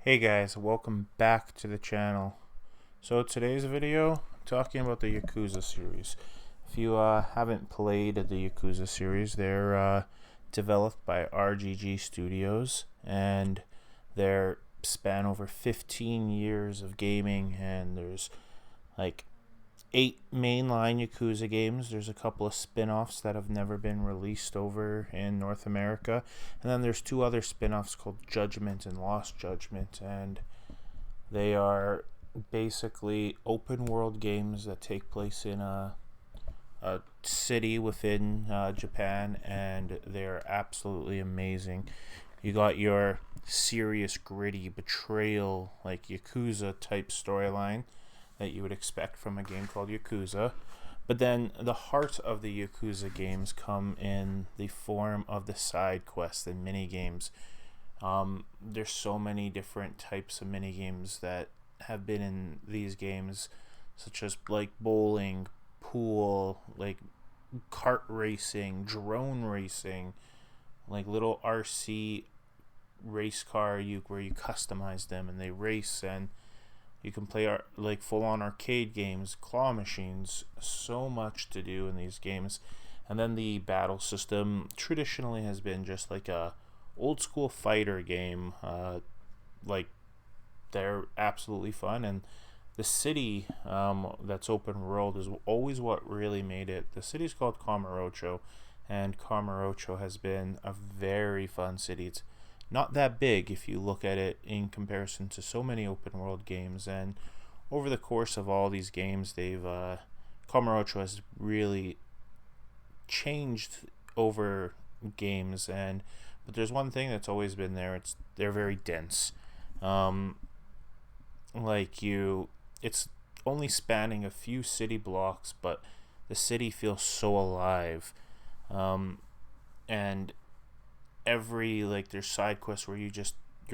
Hey guys, welcome back to the channel. So today's video, I'm talking about the Yakuza series. If you haven't played the Yakuza series, they're developed by RGG Studios, and they're span over 15 years of gaming, and there's like 8 mainline Yakuza games. There's a couple of spin-offs that have never been released over in North America. And then there's 2 other spin-offs called Judgement and Lost Judgment. And they are basically open world games that take place in a city within Japan. And they're absolutely amazing. You got your serious, gritty betrayal, like Yakuza type storyline that you would expect from a game called Yakuza. But then the heart of the Yakuza games come in the form of the side quests and mini games. There's so many different types of mini games that have been in these games, such as like bowling, pool, like kart racing, drone racing, like little RC race car where you customize them and they race, and you can play like full-on arcade games, claw machines, so much to do in these games. And then the battle system traditionally has been just like a old school fighter game. Like they're absolutely fun, and the city that's open world is always what really made it. The city's called Kamurocho, and Kamurocho has been a very fun city. It's not that big if you look at it in comparison to so many open world games, and over the course of all these games they've Kamurocho has really changed over games. But there's one thing that's always been there. They're very dense. It's only spanning a few city blocks, but the city feels so alive. And there's side quests where you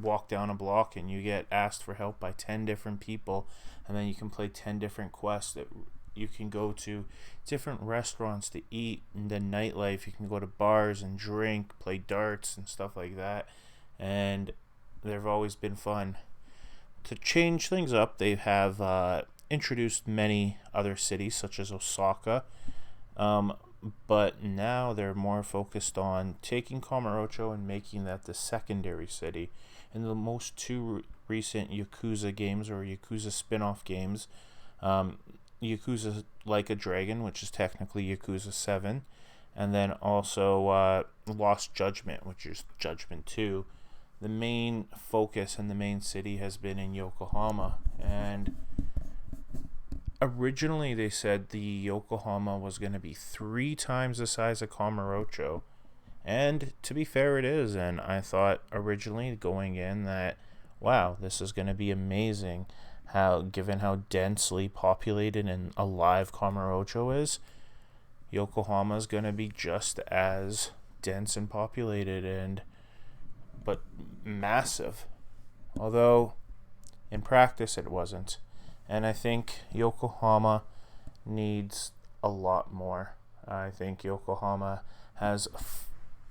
walk down a block and you get asked for help by 10 different people, and then you can play 10 different quests that you can go to different restaurants to eat, and then nightlife. You can go to bars and drink, play darts and stuff like that, and they've always been fun. To change things up, they have introduced many other cities such as Osaka, but now they're more focused on taking Kamurocho and making that the secondary city. In the most 2 recent Yakuza games, or Yakuza spin-off games, Yakuza Like a Dragon, which is technically Yakuza 7, and then also Lost Judgment, which is Judgment 2. The main focus and the main city has been in Yokohama, and originally they said the Yokohama was going to be 3 times the size of Kamurocho, and to be fair, it is. And I thought originally going in that, wow, this is going to be amazing, given how densely populated and alive Kamurocho is, Yokohama is going to be just as dense and populated, but massive. Although in practice it wasn't. And I think Yokohama needs a lot more. I think Yokohama has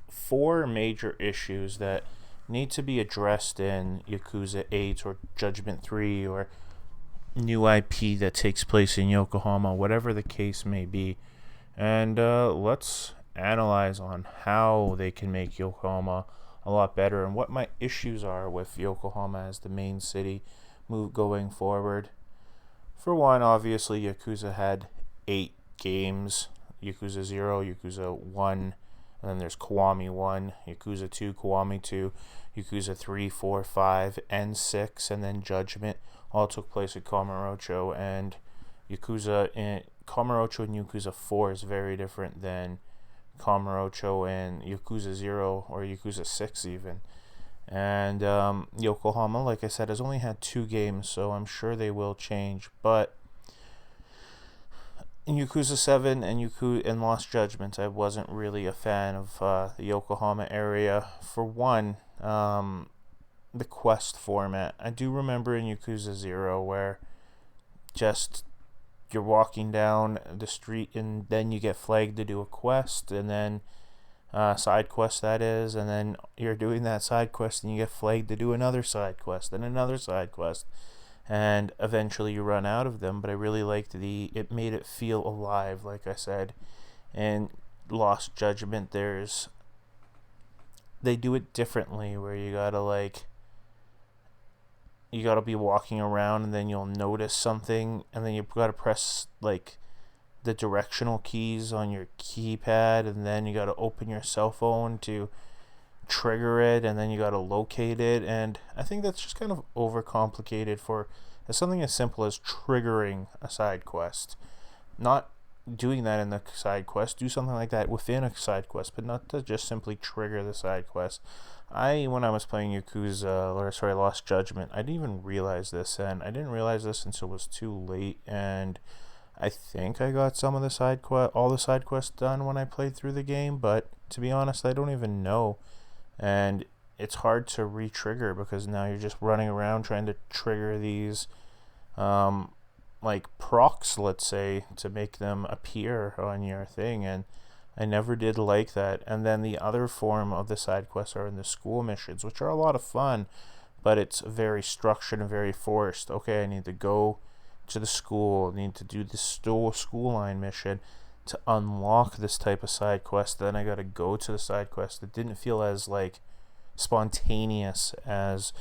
4 major issues that need to be addressed in Yakuza 8 or Judgment 3 or new IP that takes place in Yokohama, whatever the case may be. And let's analyze on how they can make Yokohama a lot better and what my issues are with Yokohama as the main city going forward. For one, obviously, Yakuza had 8 games. Yakuza 0, Yakuza 1, and then there's Kiwami 1, Yakuza 2, Kiwami 2, Yakuza 3, 4, 5, and 6, and then Judgment all took place at Kamurocho. And Kamurocho and Yakuza 4 is very different than Kamurocho and Yakuza 0 or Yakuza 6 even. And Yokohama, like I said, has only had 2 games, so I'm sure they will change. But in Yakuza 7 and Lost Judgment, I wasn't really a fan of the Yokohama area. For one, the quest format. I do remember in Yakuza 0 where just you're walking down the street and then you get flagged to do a quest, and then side quest that is, and then you're doing that side quest and you get flagged to do another side quest and another side quest, and eventually you run out of them. But I really liked it made it feel alive, like I said. And Lost Judgment, they do it differently, where you gotta be walking around and then you'll notice something, and then you've gotta press like the directional keys on your keypad, and then you gotta open your cell phone to trigger it, and then you gotta locate it. And I think that's just kind of overcomplicated for something as simple as triggering a side quest. Not doing that in the side quest. Do something like that within a side quest, but not to just simply trigger the side quest. When I was playing Lost Judgment, I didn't even realize this, and I didn't realize this until it was too late. And I think I got some of the all the side quests done when I played through the game, but to be honest, I don't even know. And it's hard to re-trigger, because now you're just running around trying to trigger these like procs, let's say, to make them appear on your thing, and I never did like that. And then the other form of the side quests are in the school missions, which are a lot of fun, but it's very structured and very forced. Okay, I need to go to the school, I need to do this school line mission to unlock this type of side quest. Then I gotta go to the side quest. It didn't feel as like spontaneous as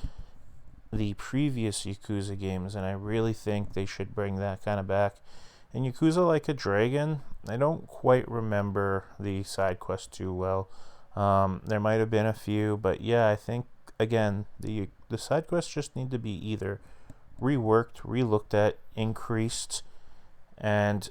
the previous Yakuza games, and I really think they should bring that kind of back. In Yakuza Like a Dragon, I don't quite remember the side quest too well. There might have been a few, but yeah, I think again the side quests just need to be either reworked, relooked at, increased, and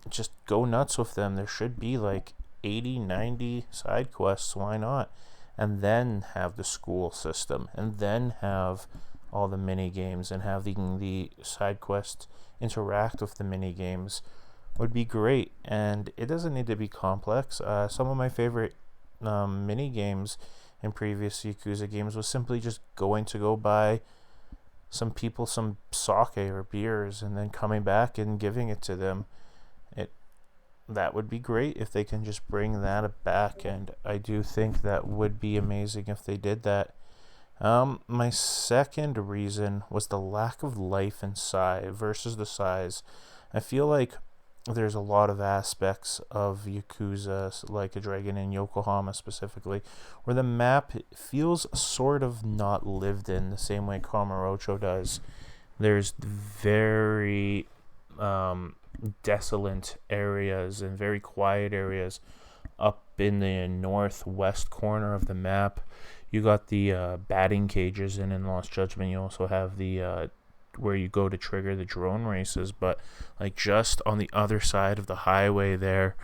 just go nuts with them. There should be like 80, 90 side quests. Why not? And then have the school system, and then have all the mini games, and have the side quest interact with the mini games would be great. And it doesn't need to be complex. Some of my favorite mini games in previous Yakuza games was simply just going to go buy some people some sake or beers, and then coming back and giving it to them. That would be great if they can just bring that back, and I do think that would be amazing if they did that. My second reason was the lack of life and size versus the size. I feel like there's a lot of aspects of Yakuza, Like a Dragon in Yokohama specifically, where the map feels sort of not lived in the same way Kamurocho does. There's very desolate areas and very quiet areas up in the northwest corner of the map. You got the batting cages, and in Lost Judgment you also have the where you go to trigger the drone races. But like just on the other side of the highway there,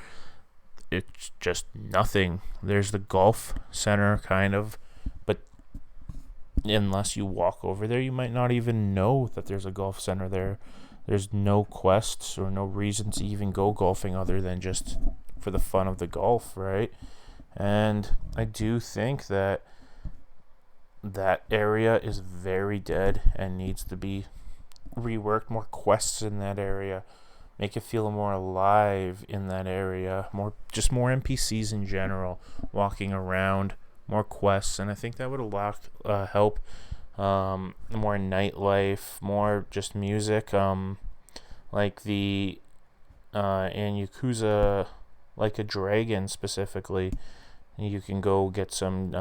it's just nothing. There's the golf center kind of, but unless you walk over there, you might not even know that there's a golf center there. There's no quests or no reason to even go golfing other than just for the fun of the golf, right? And I do think that area is very dead and needs to be reworked. More quests in that area, make it feel more alive in that area. More NPCs in general walking around, more quests, and I think that would help. More nightlife, more just music. Like in Yakuza Like a Dragon specifically, you can go get some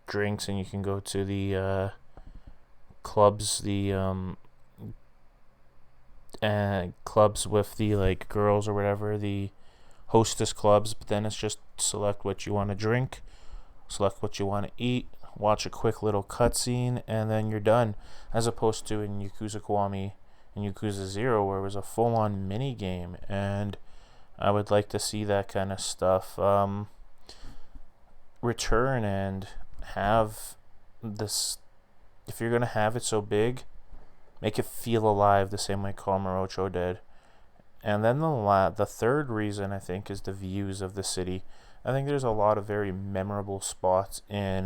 drinks, and you can go to the clubs, clubs with the like girls or whatever, the hostess clubs. But then it's just select what you want to drink, select what you want to eat, watch a quick little cutscene, and then you're done. As opposed to in Yakuza Kiwami and Yakuza 0, where it was a full-on mini game, and I would like to see that kind of stuff return, and have this. If you're gonna have it so big, make it feel alive the same way Kamurocho did. And then the third reason, I think, is the views of the city. I think there's a lot of very memorable spots in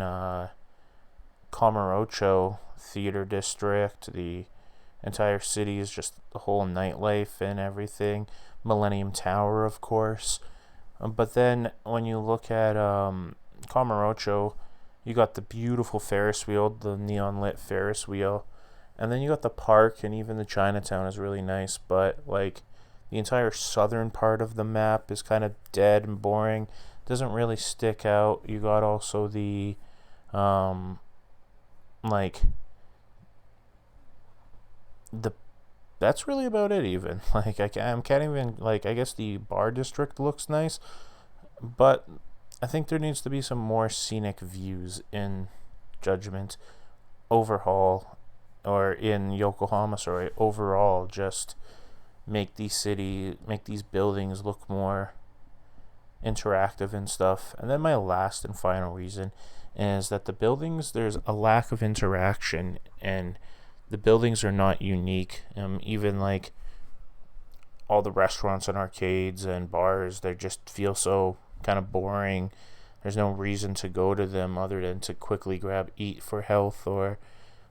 Kamurocho Theater District. The entire city is just the whole nightlife and everything. Millennium Tower, of course. But then when you look at Kamurocho, you got the beautiful Ferris wheel, the neon lit Ferris wheel, and then you got the park, and even the Chinatown is really nice. But like the entire southern part of the map is kind of dead and boring. Doesn't really stick out. You got also the like the that's really about it. Even like I can't even like I guess the bar district looks nice, but I think there needs to be some more scenic views in Judgment overhaul, or in Yokohama, sorry, overall. Just make make these buildings look more interactive and stuff. And then my last and final reason is that the buildings, there's a lack of interaction, and the buildings are not unique. Even like all the restaurants and arcades and bars, they just feel so kind of boring. There's no reason to go to them other than to quickly eat for health, or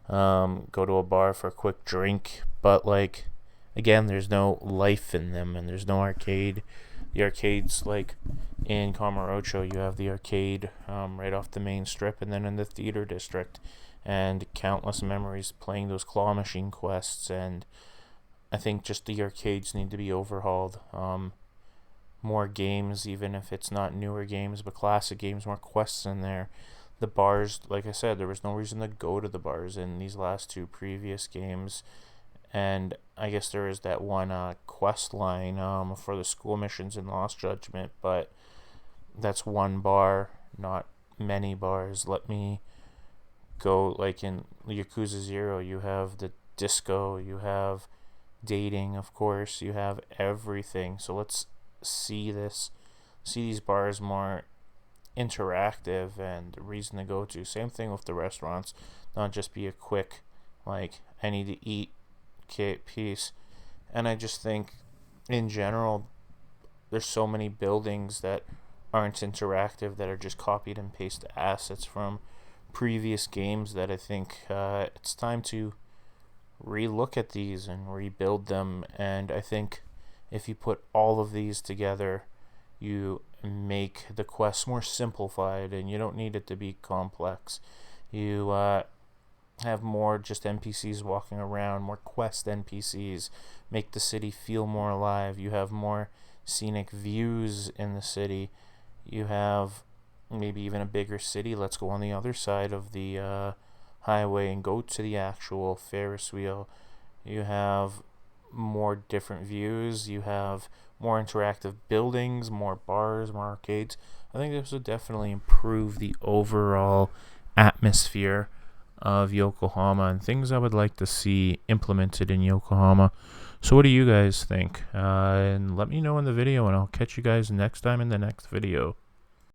go to a bar for a quick drink. But like, again, there's no life in them, and there's no arcade. The arcades, like in Kamurocho, you have the arcade right off the main strip, and then in the theater district, and countless memories playing those claw machine quests. And I think just the arcades need to be overhauled. More games, even if it's not newer games, but classic games, more quests in there. The bars, like I said, there was no reason to go to the bars in these last two previous games. And I guess there is that one quest line for the school missions in Lost Judgment, but that's one bar, not many bars. Let me go, like in Yakuza 0, you have the disco, you have dating, of course, you have everything. So let's see these bars more interactive and reason to go to. Same thing with the restaurants, not just be a quick, like, I need to eat piece. And I just think in general there's so many buildings that aren't interactive, that are just copied and pasted assets from previous games, that I think it's time to relook at these and rebuild them. And I think if you put all of these together, you make the quest more simplified, and you don't need it to be complex. You have more just NPCs walking around, more quest NPCs, make the city feel more alive. You have more scenic views in the city. You have maybe even a bigger city. Let's go on the other side of the highway and go to the actual Ferris wheel. You have more different views. You have more interactive buildings, more bars, more arcades. I think this would definitely improve the overall atmosphere of Yokohama, and things I would like to see implemented in Yokohama. So what do you guys think? And let me know in the video, and I'll catch you guys next time in the next video.